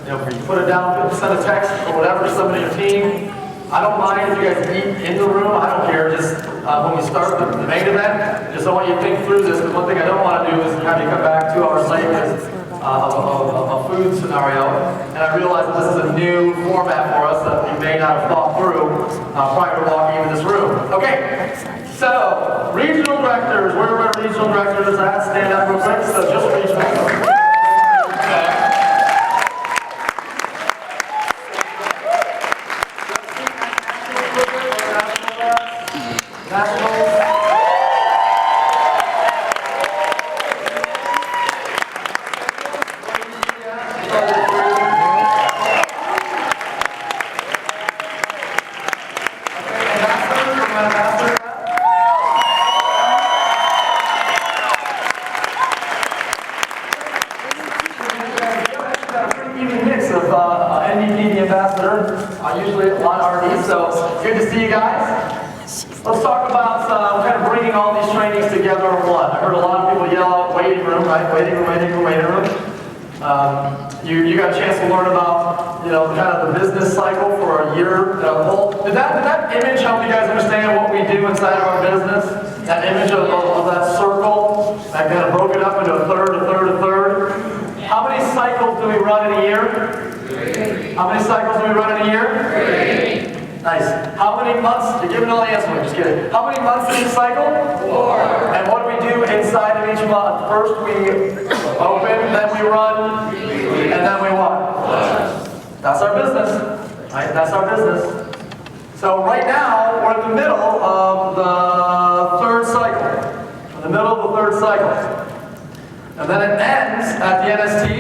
put it down, send a text or whatever to somebody in your team. I don't mind if you guys eat in the room. I don't care. Just when we start the main event, just I want you to think through this. Because one thing I don't want to do is have you come back 2 hours late because of a food scenario. And I realize that this is a new format for us that we may not have thought through prior to walking into this room. Okay. So, regional directors. Where are our regional directors at? Stand up real quick. So just regional. Usually a lot of RDs, so good to see you guys. Let's talk about kind of bringing all these trainings together in one. I heard a lot of people yell out waiting room, right? Waiting room, waiting room, waiting room. You got a chance to learn about, kind of the business cycle for a year. Did that image help you guys understand what we do inside of our business? That image of that circle, that kind of broke it up into a third, a third, a third. How many cycles do we run in a year? 3. How many cycles do we run in a year? 3. Nice. How many months? You're giving all the answers. Just kidding. How many months in each cycle? 4. And what do we do inside of each month? First we open, then we run, and then we what? That's our business. Right? That's our business. So right now, we're in the middle of the 3rd cycle. In the middle of the 3rd cycle. And then it ends at the NST,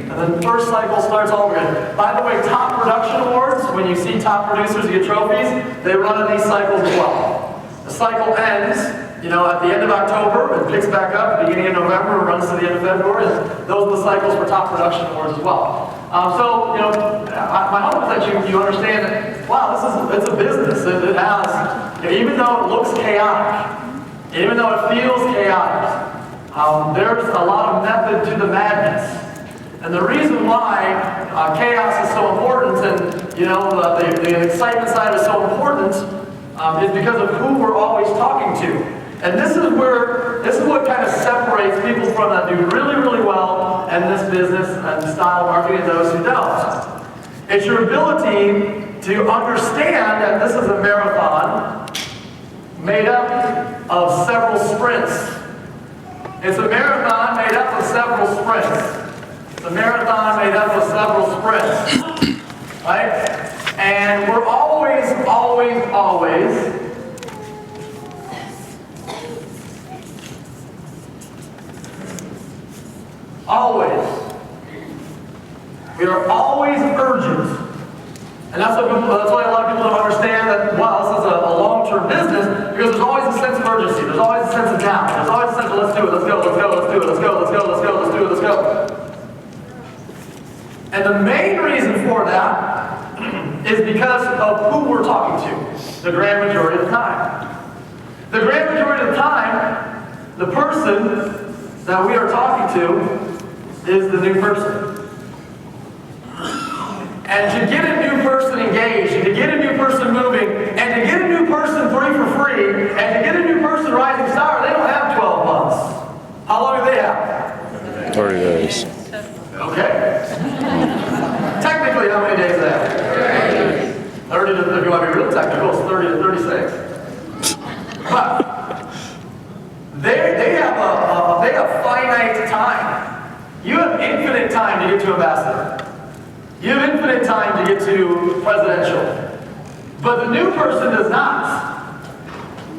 and then the 1st cycle starts all over again. By the way, top production awards, when you see top producers get trophies, they run in these cycles as well. The cycle ends, at the end of October, it picks back up, beginning of November, and runs to the end of February. And those are the cycles for top production awards as well. My hope is that you understand that, wow, it's a business. It has, even though it looks chaotic, even though it feels chaotic, there's a lot of method to the madness. And the reason why chaos is so important and the excitement side is so important is because of who we're always talking to. And this is what kind of separates people from that do really, really well in this business and style of marketing and those who don't. It's your ability to understand that this is a marathon made up of several sprints. It's a marathon made up of several sprints. It's a marathon made up of several sprints. Right? And we're always we are always urgent. And that's why a lot of people don't understand that, wow, this is a long-term business, because there's always a sense of urgency. There's always a sense of now. There's always a sense of let's do it, let's go, let's go, let's do it, let's go, let's go, let's go, let's do it, let's go. And the main reason for that is because of who we're talking to, the grand majority of the time. The grand majority of the time, the person that we are talking to is the new person. And to get a new person engaged, and to get a new person moving, and to get a new person 3 for free, and to get a new person rising star, they don't have 12 months. How long do they have? 30 days. Okay. Technically, how many days do they have? 30 to, if you want to be real technical, it's 30 to 36. But they have finite time. You have infinite time to get to ambassador. You have infinite time to get to presidential. But the new person does not.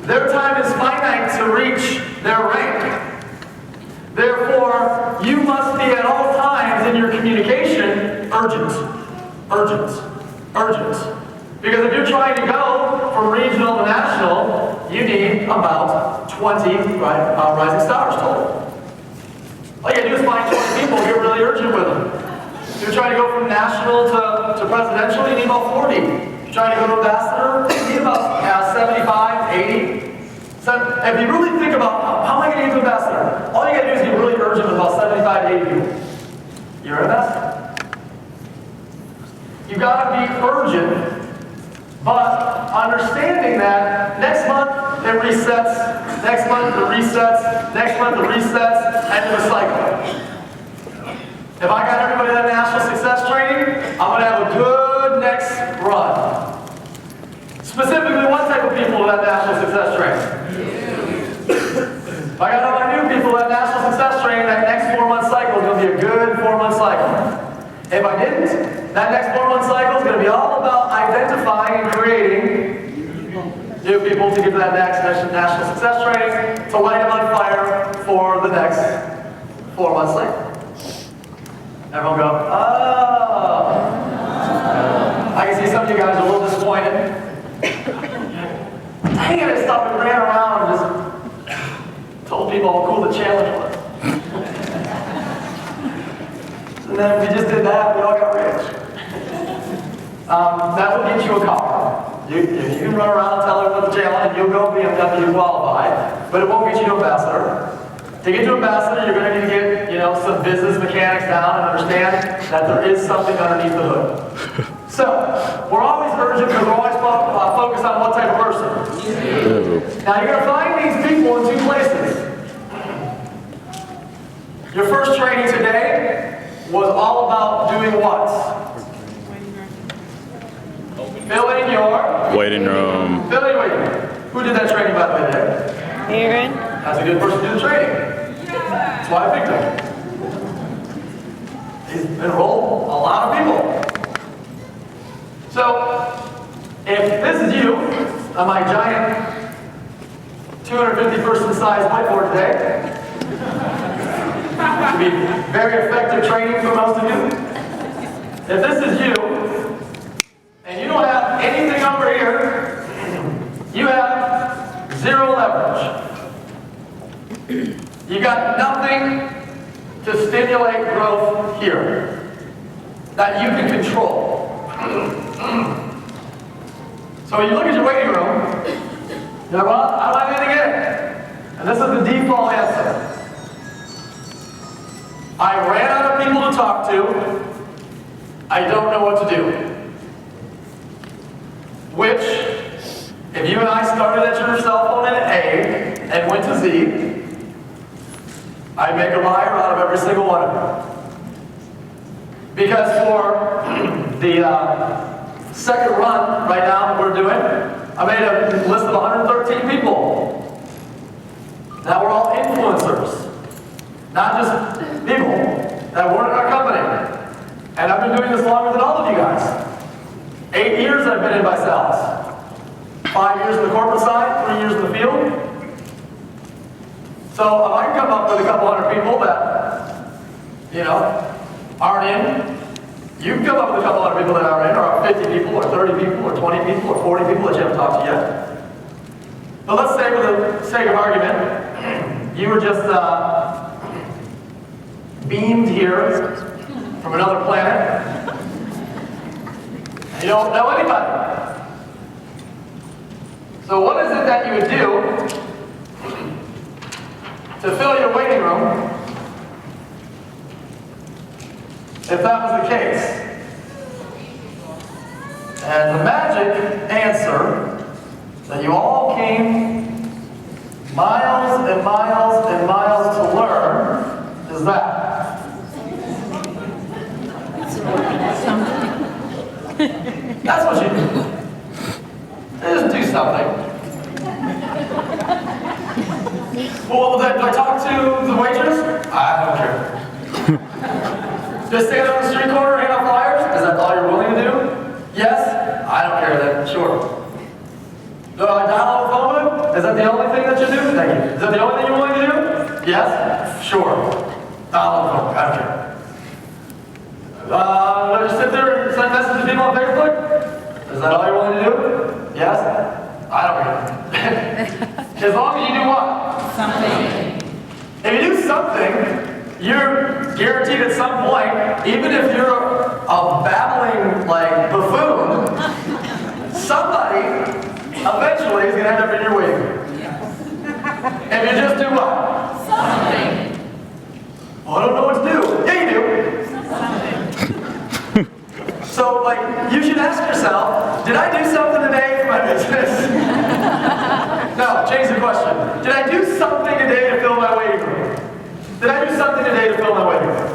Their time is finite to reach their rank. Therefore, you must be at all times in your communication urgent. Because if you're trying to go from regional to national, you need about 20 rising stars total. All you gotta do is find 20 people, get really urgent with them. If you're trying to go from national to presidential, you need about 40. If you're trying to go to ambassador, you need about 75, 80. So if you really think about how am I going to get to ambassador, all you got to do is get really urgent with about 75 to 80 people. You're an ambassador. you got to be urgent, but understanding that next month it resets, next month it resets, next month it resets, and it's a cycle. If I got everybody in that national success training, I'm going to have a good next run. Specifically, what type of people in that national success training? If I got all my new people in that national success training, that next 4-month cycle is going to be a good 4-month cycle. If I didn't, that next 4-month cycle is going to be all about identifying and creating new people to get to that next national success training, to light them on fire for the next 4-month cycle. Everyone go, oh. I can see some of you guys are a little disappointed. Dang it, I stopped and ran around and just told people how cool the challenge was. And then we just did that, we all got rich. That will get you a car. You can run around and tell everyone the challenge and you'll go BMW qualified, but it won't get you to ambassador. To get to ambassador, you're going to need to get, some business mechanics down and understand that there is something underneath the hood. So, we're always urgent because we're always focused on what type of person. Now, you're going to find these people in 2 places. Your first training today was all about doing what? Filling your waiting room. Filling your waiting room. Who did that training, by the way, today? Aaron. That's a good person to do the training. That's why I picked him. He's enrolled a lot of people. So, if this is you on my giant 250 person size whiteboard today, it should be very effective training for most of you. If this is you, and you don't have anything over here, you have 0 leverage. You got nothing to stimulate growth here that you can control. So when you look at your waiting room, you're like, well, I don't have anything in it. And this is the default answer. I ran out of people to talk to. I don't know what to do. Which, if you and I started at your cell phone in A and went to Z, I'd make a liar out of every single one of them. Because for the second run right now that we're doing, I made a list of 113 people. Now we're all influencers, not just people that work in our company. And I've been doing this longer than all of you guys. 8 years I've been in by sales. 5 years in the corporate side, 3 years in the field. So if I can come up with a couple hundred people that, aren't in, you can come up with a couple hundred people that aren't in, or 50 people, or 30 people, or 20 people, or 40 people that you haven't talked to yet. But let's say, for the sake of argument, you were just beamed here from another planet, and you don't know anybody. So what is it that you would do to fill your waiting room if that was the case? And the magic answer that you all came miles and miles and miles to learn is that. That's what you do. Just do something. Well, do I talk to the waitress? I don't care. Just stand on the street corner and hand out flyers? Is that all you're willing to do? Yes? I don't care then. Sure. Do I dial on the phone? Is that the only thing that you do? Thank you. Is that the only thing you're willing to do? Yes? Sure. Dial on the phone. I don't care. Do I just sit there and send messages to people on Facebook? Is that all you're willing to do? Yes? I don't care. As long as you do what? Something. If you do something, you're guaranteed at some point, even if you're a babbling buffoon, somebody eventually is going to end up in your waiting room. If you just do what? Something. Well, I don't know what to do. Yeah, you do. So, like, you should ask yourself, did I do something today for my business? No, change the question. Did I do something today to fill my waiting room? Did I do something today to fill my waiting room?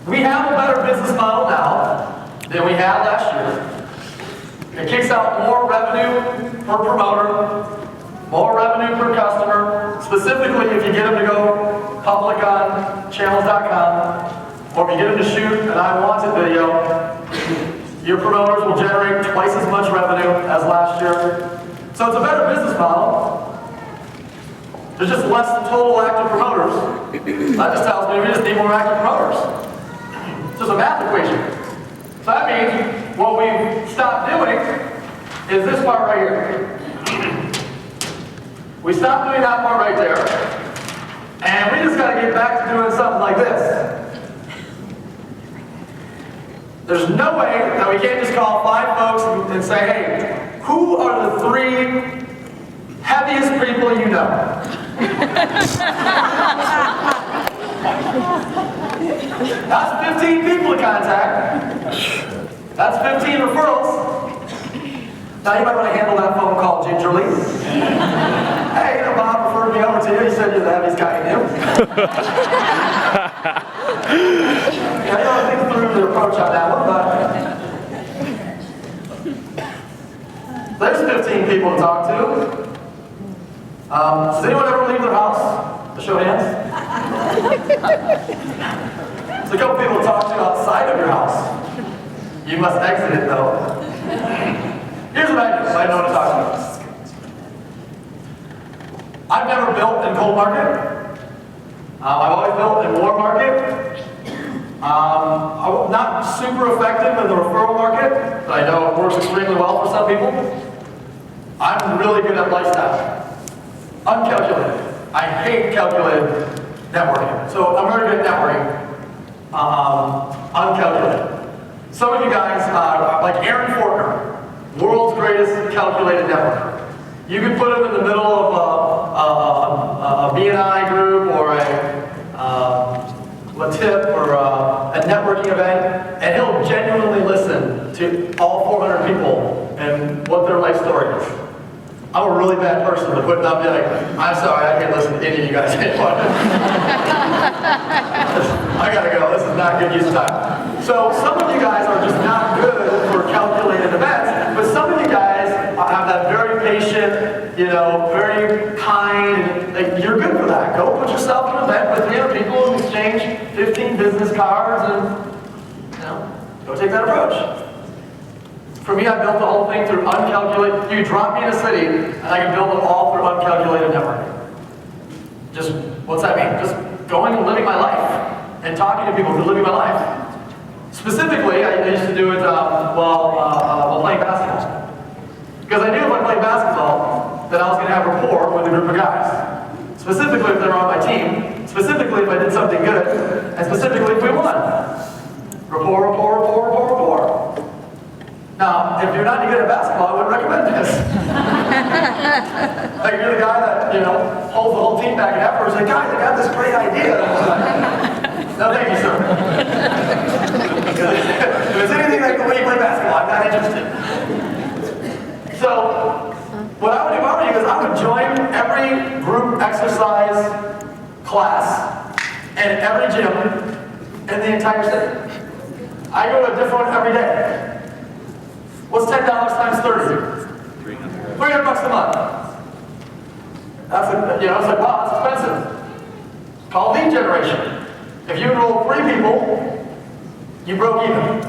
We have a better business model now than we had last year. It kicks out more revenue per promoter, more revenue per customer, specifically if you get them to go public on channels.com, or if you get them to shoot an I Want It video, your promoters will generate twice as much revenue as last year. So it's a better business model. There's just less total active promoters. That just tells me we just need more active promoters. It's just a math equation. So that means what we've stopped doing is this part right here. We stopped doing that part right there, and we just got to get back to doing something like this. There's no way that we can't just call 5 folks and say, hey, who are the 3 heaviest people you know? That's 15 people to contact. That's 15 referrals. Now you might want to handle that phone call gingerly. Hey, you know, Bob referred me over to you. He said you're the heaviest guy in him. Yeah, you don't think through the approach on that one, but there's 15 people to talk to. Does anyone ever leave their house? To show hands. There's a couple people to talk to outside of your house. You must exit it though. Here's what I do, so I know what to talk about. I've never built in cold market. I've always built in warm market. I'm not super effective in the referral market, but I know it works extremely well for some people. I'm really good at lifestyle. Uncalculated. I hate calculated networking. So I'm very good at networking. Uncalculated. Some of you guys, like Aaron Fortner, world's greatest calculated networker. You can put him in the middle of a B&I group or a tip or a networking event, and he'll genuinely listen to all 400 people and what their life story is. I'm a really bad person to put it up and be like, I'm sorry, I can't listen to any of you guys anymore. I gotta go, this is not good use of time. So some of you guys are just not good for calculated events, but some of you guys have that very patient, you know, very kind, like, you're good for that. Go put yourself in an event with 300 people and exchange 15 business cards and, you know, go take that approach. For me, I built the whole thing through uncalculated. You drop me in a city, and I can build it all through uncalculated networking. Just, what's that mean? Just going and living my life, and talking to people who are living my life. Specifically, I used to do it while playing basketball. Because I knew if I played basketball, that I was going to have rapport with a group of guys. Specifically if they were on my team, specifically if I did something good, and specifically if we won. Rapport, rapport, rapport, rapport, rapport. Now, if you're not any good at basketball, I wouldn't recommend this. Like, you're the guy that, you know, holds the whole team back and afterwards, like, guys, I got this great idea. No, thank you, sir. If it's anything like the way you play basketball, I'm not interested. So, what I would do if I were you is I would join every group exercise class and every gym in the entire state. I go to a different one every day. What's $10 times 30? $300 bucks a month. That's you know, it's like, wow, that's expensive. It's called lead generation. If you enroll 3 people, you broke even.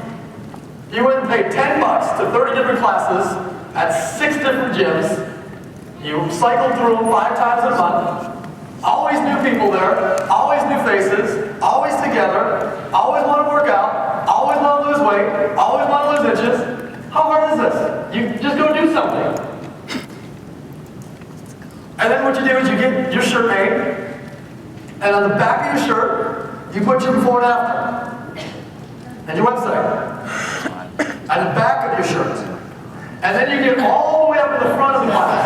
You went and paid $10 to 30 different classes at 6 different gyms. You cycled through them 5 times a month. Always new people there, always new faces, always together, always want to work out, always want to lose weight, always want to lose inches. How hard is this? You just go do something. And then what you do is you get your shirt made, and on the back of your shirt, you put your before and after. And your website. On the back of your shirt. And then you get all the way up to the front of the class.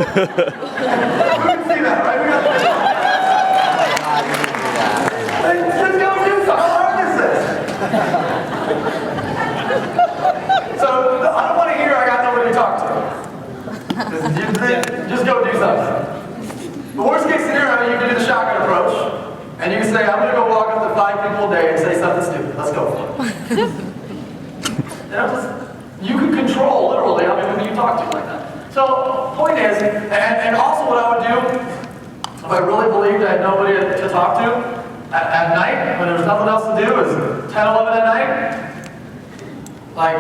can see that, right? We got just go do something. How hard is this? So I don't want to hear I got nobody to talk to. Just go do something. The worst case scenario, you can do the shotgun approach, and you can say, I'm going to go walk up to 5 people a day and say something stupid. Let's go. You can control, literally, how many people you talk to like that. So, point is, and also what I would do, if I really believed I had nobody to talk to, at night, when there's nothing else to do, is 10, 11 at night, like,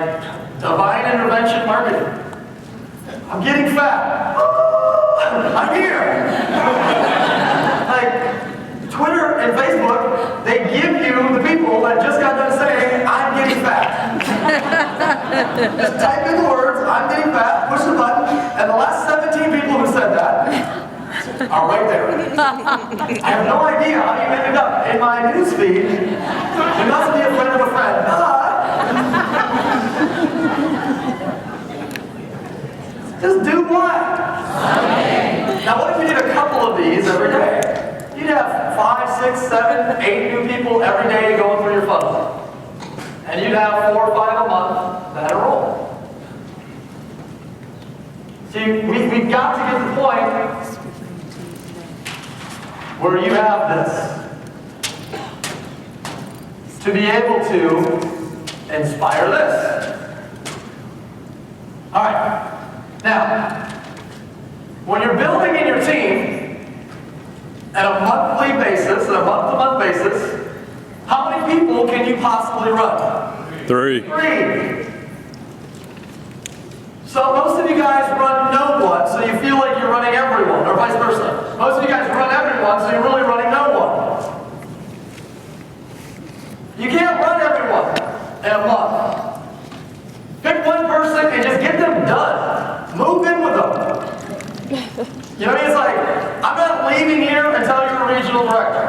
divine intervention marketing. I'm getting fat. I'm here. Like, Twitter and Facebook, they give you the people that just got done saying, I'm getting fat. Just type in the words, I'm getting fat, push the button, and the last 17 people who said that are right there. I have no idea how you ended up in my news feed. You must be a friend of a friend. Just do what? Now what if you did a couple of these every day? You'd have 5, 6, 7, 8 new people every day going through your funnel. And you'd have 4 or 5 a month that enroll. See, we've got to get to the point where you have this. To be able to inspire this. All right. Now, when you're building in your team at a monthly basis, at a month-to-month basis, how many people can you possibly run? 3. 3. So most of you guys run no one, so you feel like you're running everyone, or vice versa. Most of you guys run everyone, so you're really running no one. You can't run everyone in a month. Pick one person and just get them done. Move in with them. You know what I mean? It's like, I'm not leaving here until you're a regional director.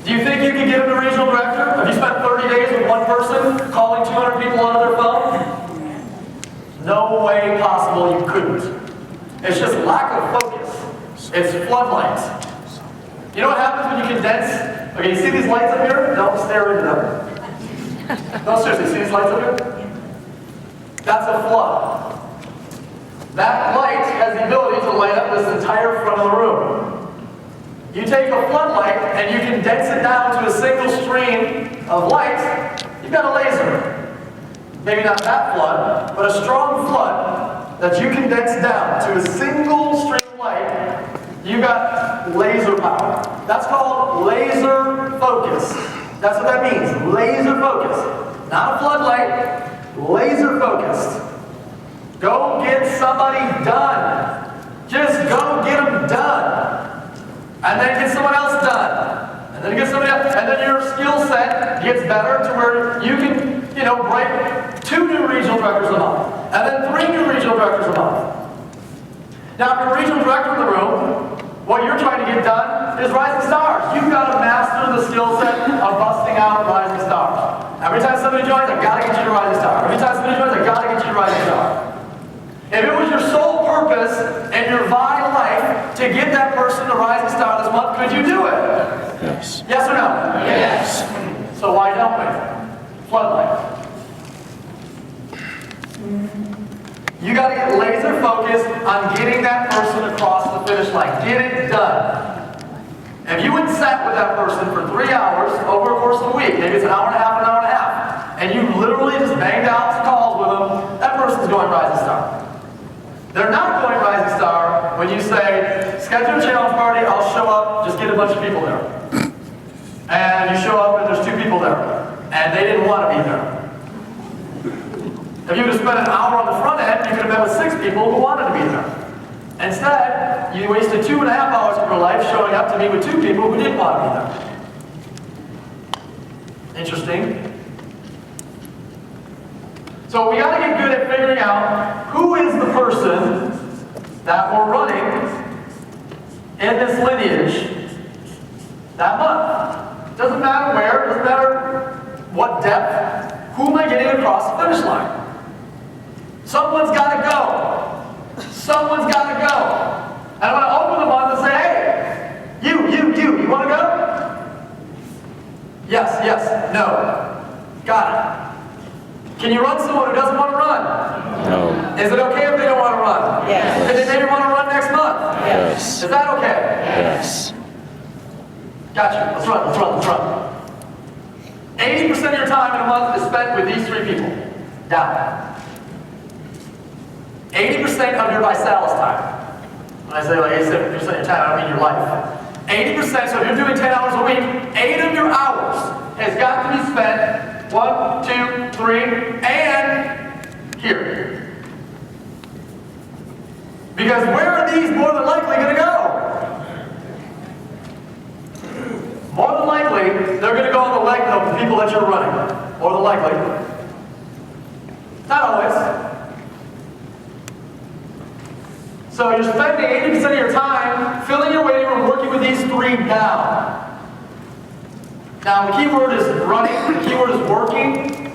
Do you think you can get him to regional director? Have you spent 30 days with one person calling 200 people onto their phone? No way possible you couldn't. It's just lack of focus. It's floodlights. You know what happens when you condense? Okay, you see these lights up here? Don't stare into them. No, seriously, see these lights up here? That's a flood. That light has the ability to light up this entire front of the room. You take a floodlight and you condense it down to a single stream of light, you've got a laser. Maybe not that flood, but a strong flood that you condense down to a single stream of light, you've got laser power. That's called laser focus. That's what that means, laser focus. Not a floodlight, laser focused. Go get somebody done. Just go get them done. And then get someone else done. And then get somebody else. And then your skill set gets better to where you can, break 2 new regional directors a month. And then 3 new regional directors a month. Now, if you're a regional director in the room, what you're trying to get done is rising stars. You've got to master the skill set of busting out rising stars. Every time somebody joins, I've got to get you to rising star. Every time somebody joins, I've got to get you to rising star. If it was your sole purpose in your vile life to get that person to rising star this month, could you do it? Yes. Yes or no? Yes. So why don't we? Floodlight. You got to get laser focused on getting that person across the finish line. Get it done. If you would sat with that person for 3 hours over a course of a week, maybe it's an hour and a half, and you literally just banged out some calls with them, that person's going rising star. They're not going rising star when you say, schedule a challenge party, I'll show up, just get a bunch of people there. And you show up and there's 2 people there. And they didn't want to be there. If you would have spent an hour on the front end, you could have met with 6 people who wanted to be there. Instead, you wasted 2.5 hours of your life showing up to meet with 2 people who didn't want to be there. Interesting. So we got to get good at figuring out who is the person that we're running in this lineage that month. Doesn't matter where, doesn't matter what depth. Who am I getting across the finish line? Someone's got to go. Someone's got to No. Got it. Can you run someone who doesn't want to run? No. Is it okay if they don't want to run? Yes. If they maybe want to run next month? Yes. Is that okay? Yes. Gotcha. Let's run, let's run, let's run. 80% of your time in a month is spent with these three people. Down. 80% of your Visalis time. When I say like 87% of your time, I don't mean your life. 80%, so if you're doing 10 hours a week, 8 of your hours has got to be spent 1, 2, 3, and here. Because where are these more than likely going to go? More than likely, they're going to go on the leg of the people that you're running. More than likely. Not always. So you're spending 80% of your time filling your waiting room working with these three down. Now the key word is running, the key word is working.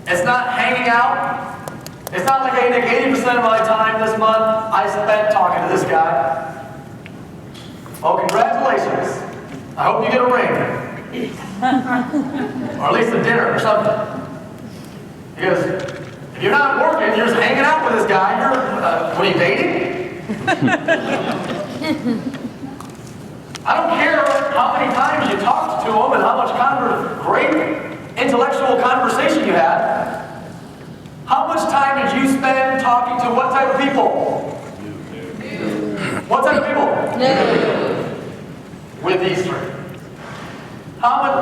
It's not hanging out. It's not like, hey, Nick, 80% of my time this month I spent talking to this guy. Oh, congratulations. I hope you get a ring. Or at least a dinner or something. Because if you're not working, you're just hanging out with this guy, you're, what are you, dating? I don't care how many times you talked to him and how much great intellectual conversation you had. How much time did you spend talking to what type of people? What type of people? No. With these three. How much?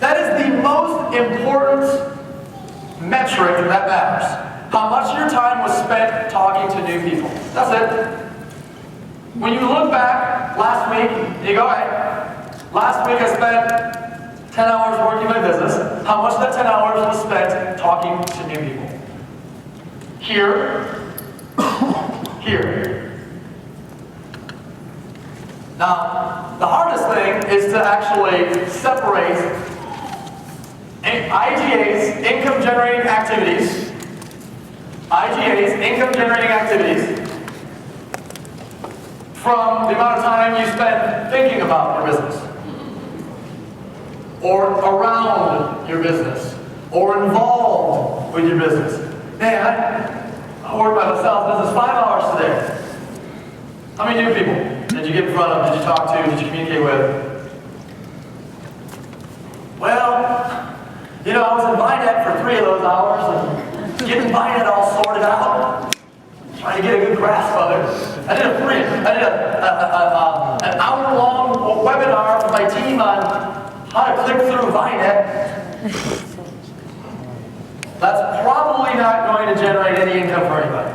That is the most important metric that matters. How much of your time was spent talking to new people. That's it. When you look back last week, you go, all right, last week I spent 10 hours working my business. How much of that 10 hours was spent talking to new people? Here. Here. Now, the hardest thing is to actually separate IGA's income-generating activities, from the amount of time you spend thinking about your business, or around your business, or involved with your business. Man, I worked my sales business 5 hours today. How many new people did you get in front of? Did you talk to? Did you communicate with? Well, you know, I was in Vinet for 3 of those hours and getting Vinet all sorted out, trying to get a good grasp of it. I did an hour-long webinar for my team on how to click through Vinet. That's probably not going to generate any income for anybody.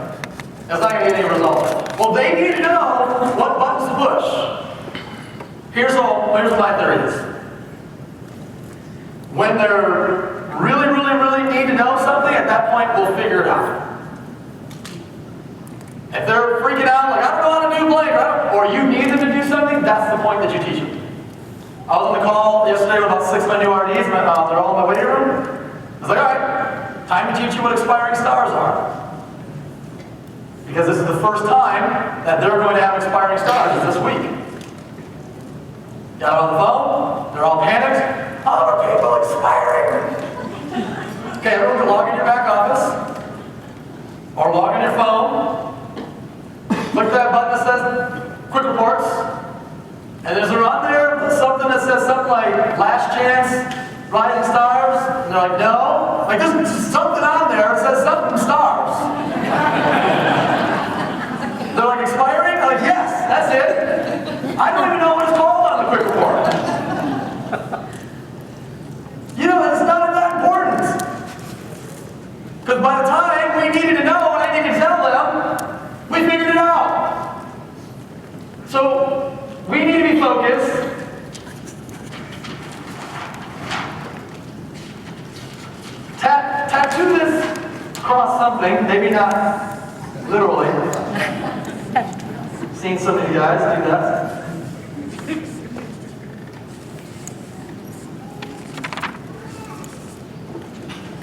That's not going to get any results. Well, they need to know what buttons to push. Here's what my theory is. When they're really need to know something, at that point we'll figure it out. If they're freaking out, like, I don't know how to do blank, or you need them to do something, that's the point that you teach them. I was on the call yesterday with about 6 of my new RDs, they're all in my waiting room. I was like, all right, time to teach you what expiring stars are. Because this is the first time that they're going to have expiring stars this week. Got on the phone, they're all panicked. Oh, are people expiring? Okay, everyone can log in your back office, or log in your phone, click that button that says Quick Reports, and there's on there something that says something like Last Chance, Rising Stars, and they're like, no. Like, there's something on there that says something stars. They're like, expiring? I'm like, yes, that's it. I don't even know what it's called on the Quick Report. You know, it's not that important. Because by the time we needed to know what I needed to tell them, we figured it out. So, we need to be focused. Tattoo this across something, maybe not literally. Seen some of you guys do that.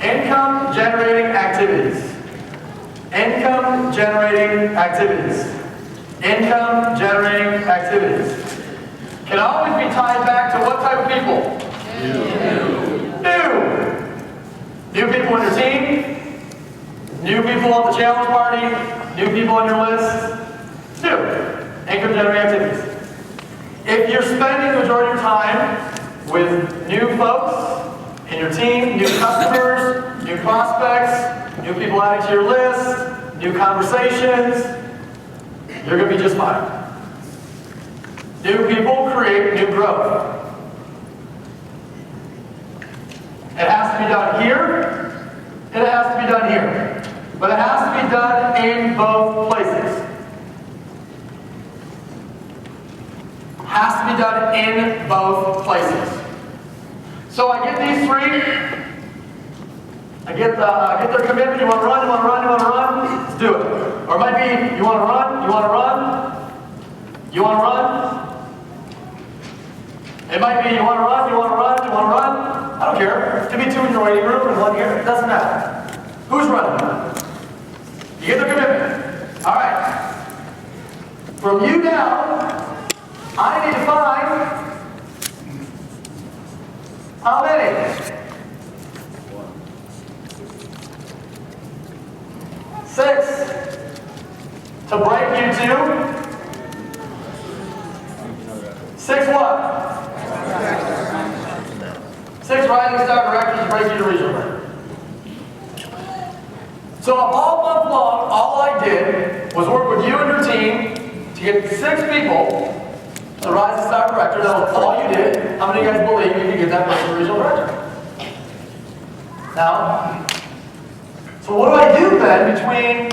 Income generating activities. Income generating activities. Income generating activities. can always be tied back to what type of people? New. New people on your team. New people at the challenge party. New people on your list. New. Income generating activities. If you're spending the majority of your time with new folks in your team, new customers, new prospects, new people added to your list, new conversations, you're going to be just fine. New people create new growth. It has to be done here, and it has to be done here. But it has to be done in both places. Has to be done in both places. So I get these three. I get their commitment. You want to run, you want to run, you want to run? Let's do it. Or it might be, you want to run, you want to run, you want to run. It might be, you want to run, you want to run, you want to run. I don't care. It could be two in your waiting room and one here. It doesn't matter. Who's running? You get their commitment. All right. From you down, I need to find how many? 6. To break you to 6 what? 6 rising star directors to break you to regional director. So all month long, all I did was work with you and your team to get 6 people to rise to star director. That was all you did. How many of you guys believe you can get that person to regional director? Now, so what do I do then between,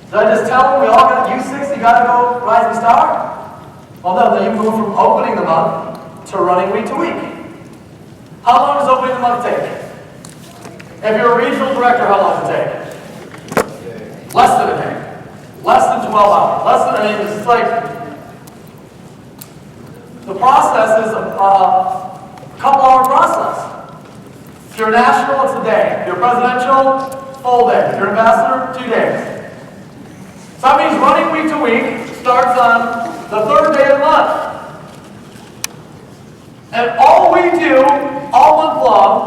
did I just tell them we all got, you 6, you got to go rising star? Well, no, then you move from opening the month to running week to week. How long does opening the month take? If you're a regional director, how long does it take? Less than a day. Less than 12 hours. Less than, I mean, it's like, the process is a couple-hour process. If you're national, it's a day. If you're presidential, full day. If you're ambassador, 2 days. So that means running week to week starts on the 3rd day of the month. And all we do, all month long,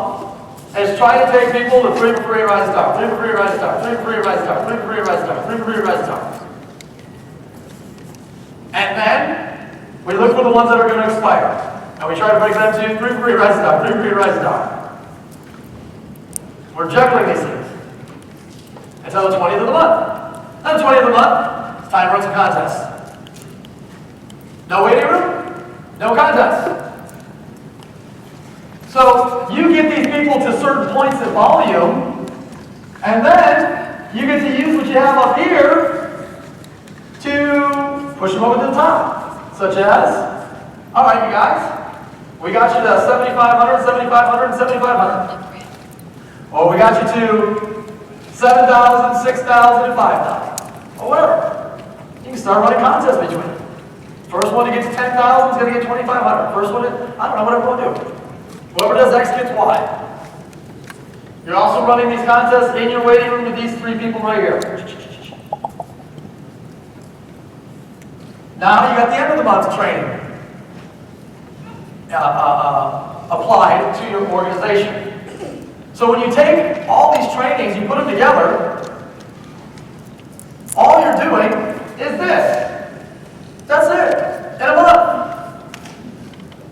is try to take people to 3 for free rise star, 3 for free rise star, 3 for free rise star, 3 for free rise star, 3 for free rise star. And then we look for the ones that are going to expire. And we try to break them to 3 for free rise star, 3 for free rise star. We're juggling these things until the 20th of the month. Then the 20th of the month, it's time to run some contests. No waiting room, no contest. So you get these people to certain points of volume, and then you get to use what you have up here to push them over to the top. Such as, all right, you guys, we got you to 7,500, 7,500, 7,500. Or we got you to 7,000, 6,000, and 5,000. Or whatever. You can start running contests between them. First one to get to 10,000 is going to get 2,500. First one, I don't know, whatever we'll do. Whoever does X gets Y. You're also running these contests in your waiting room with these 3 people right here. Now you got the end of the month training applied to your organization. So when you take all these trainings, you put them together, all you're doing is this. That's it. In a month.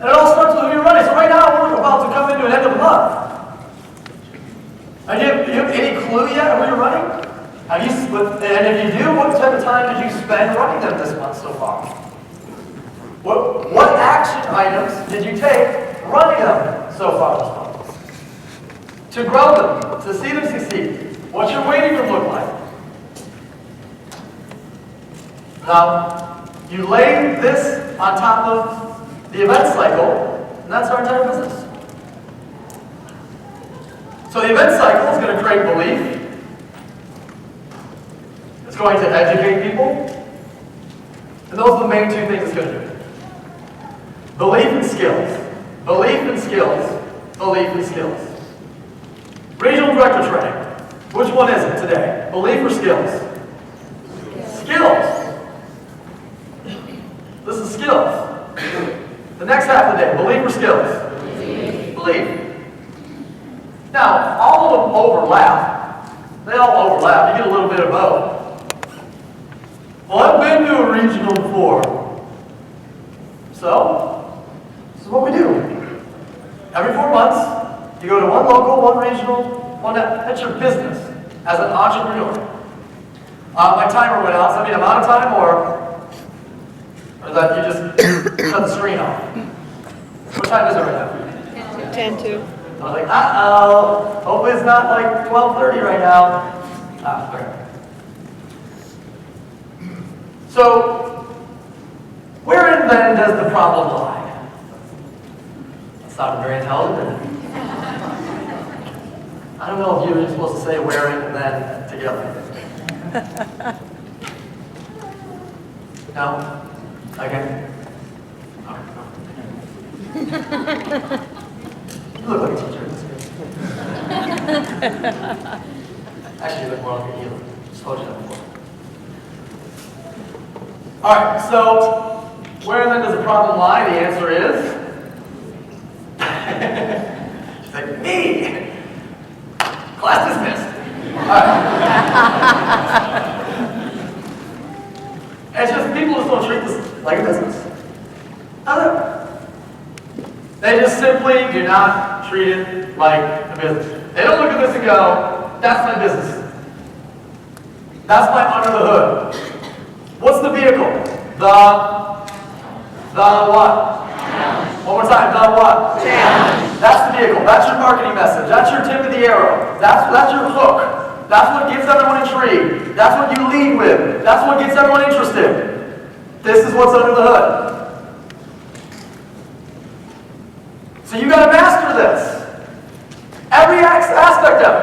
And it all starts with who you're running. So right now, we're about to come into an end of the month. And you have any clue yet who you're running? And if you do, what type of time did you spend running them this month so far? What action items did you take running them so far this month? To grow them, to see them succeed. What's your waiting room look like? Now, you lay this on top of the event cycle, and that's our entire business. So the event cycle is going to create belief. It's going to educate people. And those are the main 2 things it's going to do. Belief and skills. Belief and skills. Belief and skills. Regional director training. Which one is it today? Belief or skills? Skills. This is skills. today? Belief or skills? Belief. Now, all of them overlap. They all overlap. You get a little bit of both. Well, I've been to a regional before. So, this is what we do. Every 4 months, you go to one local, one regional, one that's your business as an entrepreneur. My timer went out. Does that mean I'm out of time, or is that you just cut the screen off? What time is it right now? 10-2. I was like, uh-oh. Hopefully it's not like 12:30 right now. Ah, okay. So, wherein then does the problem lie? That's not very intelligent. I don't know if you were supposed to say wherein and then together. No? Okay. You look like a teacher. Actually, you look more like a healer. Just told you that before. Alright, so where then does the problem lie? The answer is she's like, me! Class dismissed. Alright. It's just people just don't treat this like a business. They just simply do not treat it like a business. They don't look at this and go, that's my business. That's my under the hood. What's the vehicle? The what? One more time, the what? That's the vehicle. That's your marketing message. That's your tip of the arrow. That's your hook. That's what gets everyone intrigued. That's what you lead with. That's what gets everyone interested. This is what's under the hood. So you got to master this. Every aspect of it.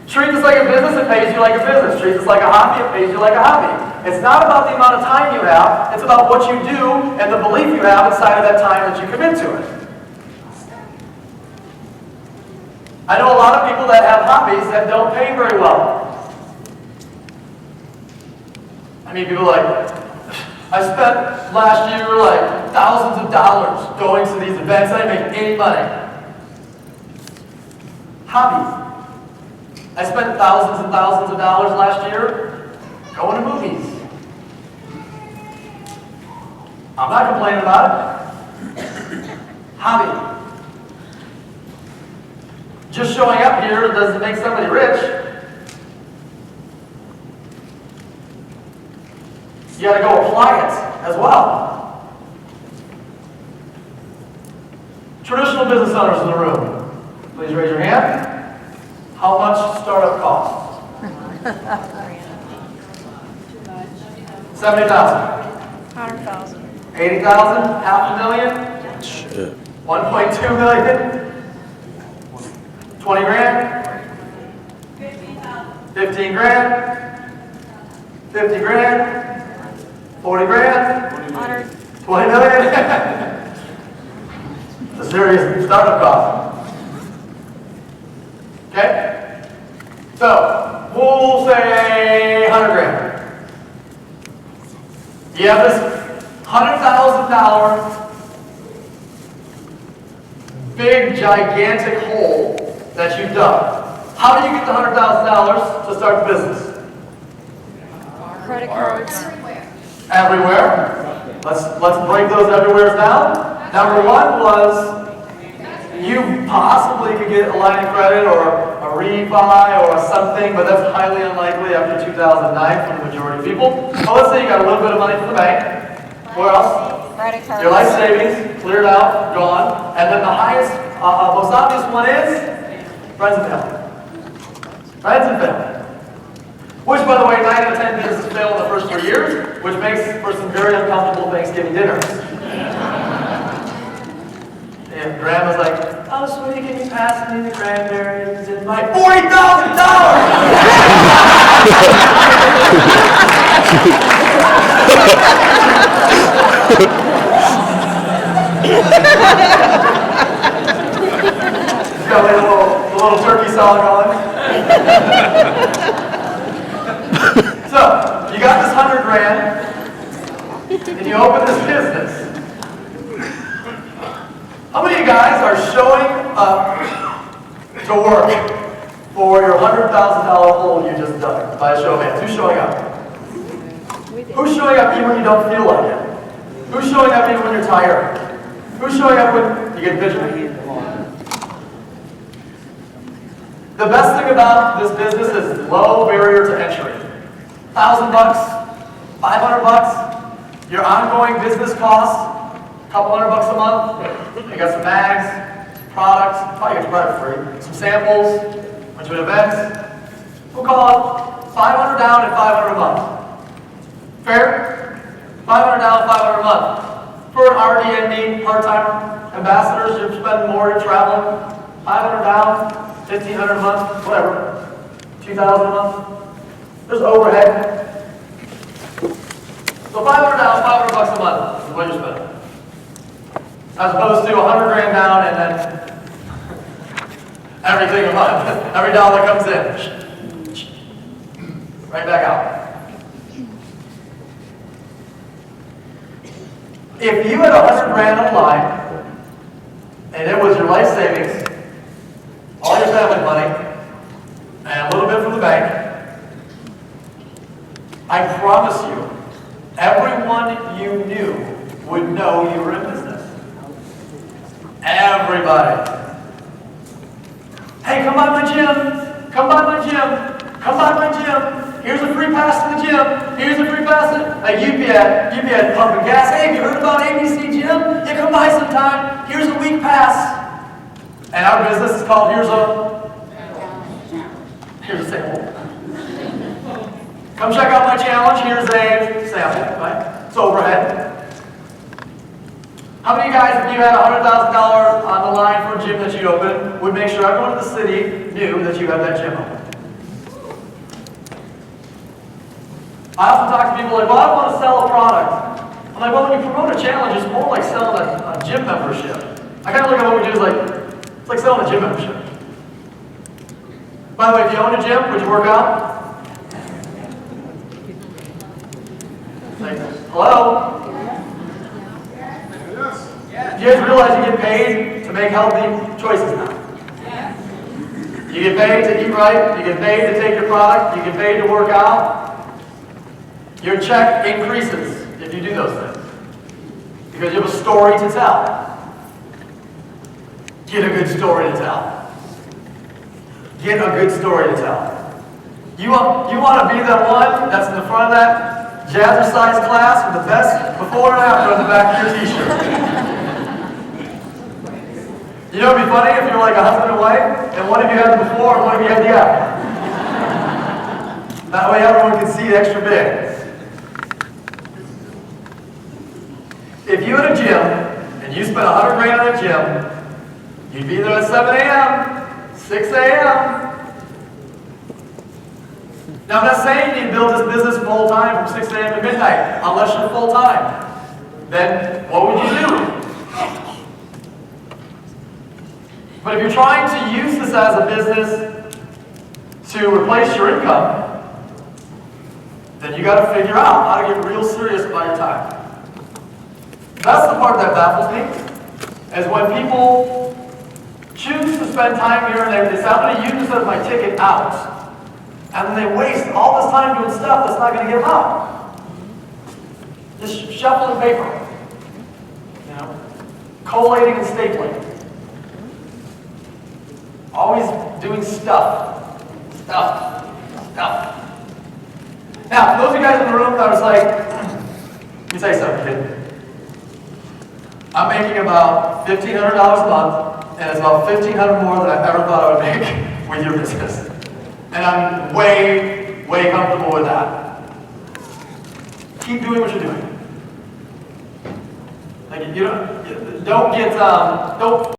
Treat this like a business, it pays you like a business. Treat this like a hobby, it pays you like a hobby. It's not about the amount of time you have, it's about what you do and the belief you have inside of that time that you commit to it. I know a lot of people that have hobbies that don't pay very well. I mean, people like, I spent last year like thousands of dollars going to these events, I didn't make any money. Hobbies. I spent thousands and thousands of dollars last year going to movies. I'm not complaining about it. Hobby. Just showing up here doesn't make somebody rich. You got to go apply it as well. Traditional business owners in the room, please raise your hand. How much startup costs? 70,000. 100,000. 80,000? $500,000? Shit. 1.2 million? 20 grand? 15 grand? 50 grand? 40 grand? 100. 20 million? It's a serious startup cost. Okay? So, we'll say 100 grand. You have this $100,000 big, gigantic hole that you've done. How do you get the $100,000 to start the business? Credit cards. Everywhere. Let's break those everywheres down. Number one was you possibly could get a line of credit or a refi or something, but that's highly unlikely after 2009 for the majority of people. Well, let's say you got a little bit of money from the bank. Where else? Credit cards. Your life savings, cleared out, gone. And then the highest, most obvious one is friends and family. Friends and family. Which, by the way, 9 out of 10 businesses fail in the first 3 years, which makes for some very uncomfortable Thanksgiving dinners. And grandma's like, oh, sweetie, can you pass me the cranberries and my $40,000? Got like a little turkey song going. So, you got this 100 grand, and you open this business. How many of you guys are showing up to work for your $100,000 goal you just done? By a show of hands, who's showing up? Who's showing up even when you don't feel like it? Who's showing up even when you're tired? Who's showing up when you get vision? The best thing about this business is low barrier to entry. $1,000, $500, your ongoing business costs, a couple $100 a month. You got some bags, some products, probably get your product free, some samples, went to an event. We'll call it $500 down and $500 a month. Fair? $500 down, $500 a month. For an RD&D part-timer, ambassadors, you're spending more, you're traveling. $500 down, $1,500 a month, whatever. $2,000 a month. There's overhead. So $500 down, $500 a month is what you're spending. As opposed to $100 grand down and then everything a month. Every dollar comes in. Right back out. If you had $100 grand on the line, and it was your life savings, all your family money, and a little bit from the bank, I promise you, everyone you knew would know you were in business. Everybody. Hey, come by my gym. Come by my gym. Come by my gym. Here's a free pass to the gym. Here's a free pass to... Like you'd be at pumping gas. Hey, have you heard about ABC Gym? Yeah, come by sometime. Here's a week pass. And our business is called Here's a Sample. Come check out my challenge. Here's a sample, right? It's overhead. How many of you guys, if you had $100,000 on the line for a gym that you opened, would make sure everyone in the city knew that you had that gym open? I often talk to people like, well, I want to sell a product. I'm like, well, when you promote a challenge, it's more like selling a gym membership. I kind of look at what we do as like, it's like selling a gym membership. By the way, if you own a gym, would you work out? Like, hello? Do you guys realize you get paid to make healthy choices now? You get paid to eat right, you get paid to take your product, you get paid to work out. Your check increases if you do those things. Because you have a story to tell. Get a good story to tell. Get a good story to tell. You want to be the one that's in the front of that jazzercise class with the best before and after on the back of your t-shirt. You know, it'd be funny if you're like a husband and wife, and one of you had the before and one of you had the after. That way everyone can see it extra big. If you had a gym, and you spent $100 grand on a gym, you'd be there at 7 a.m., 6 a.m. Now, I'm not saying you need to build this business full time from 6 a.m. to midnight, unless you're full time. Then, what would you do? But if you're trying to use this as a business to replace your income, then you got to figure out how to get real serious about your time. That's the part that baffles me, is when people choose to spend time here and they say, I'm going to use this as my ticket out. And then they waste all this time doing stuff that's not going to get them out. Just shuffling paper. You know, collating and stapling. Always doing stuff. Stuff. Now, those of you guys in the room that was like, let me tell you something, kid. I'm making about $1,500 a month, and it's about $1,500 more than I ever thought I would make with your business. And I'm way, way comfortable with that. Keep doing what you're doing. Like, don't